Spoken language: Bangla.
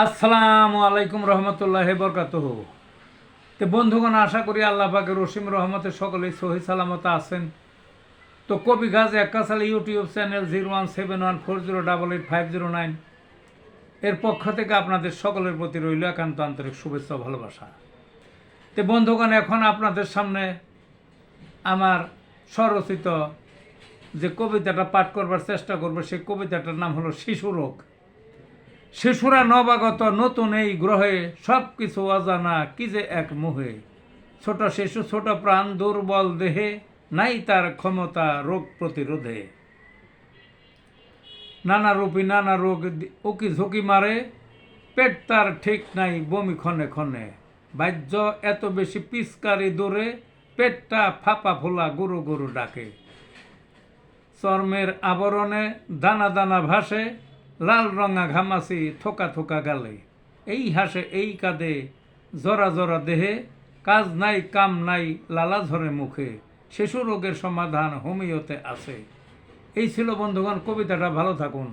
আসসালামু আলাইকুম রহমতুল্লাহ বরকাতুহু। তো বন্ধুগণ, আশা করি আল্লাহ পাকের রসিম রহমতে সকলেই সহি সালামত আছেন। তো কবি গাজী আক্কাস আলী ইউটিউব চ্যানেল 017140885009 এর পক্ষ থেকে আপনাদের সকলের প্রতি রইল একান্ত আন্তরিক শুভেচ্ছা ও ভালোবাসা। তো বন্ধুগণ, এখন আপনাদের সামনে আমার স্বরচিত যে কবিতাটা পাঠ করবার চেষ্টা করবো, সেই কবিতাটার নাম হলো শিশু রোগ। শিশুরা নবাগত নতুন এই গ্রহে, সব কিছু অজানা কি যে এক মোহে। ছোট শিশু ছোট প্রাণ দুর্বল দেহে, নাই তার ক্ষমতা রোগ প্রতিরোধে। নানা রূপী নানা রোগ উকি ঝুঁকি মারে, পেট তার ঠিক নাই বমি ক্ষণে ক্ষণে। বাহ্য এত বেশি পিচকারি দূরে, পেটটা ফাঁপা ফোলা গুরু গুরু ডাকে। চর্মের আবরণে দানা দানা ভাসে, লাল রঙা ঘামাসি থোকা থোকা গালে। এই হাসে এই কাঁদে জরা জরা দেহে, কাজ নাই কাম নাই লালা ঝরে মুখে। শিশু রোগের সমাধান হোমিওতে আছে। এই ছিল বন্ধুগণ কবিতাটা। ভালো থাকুন।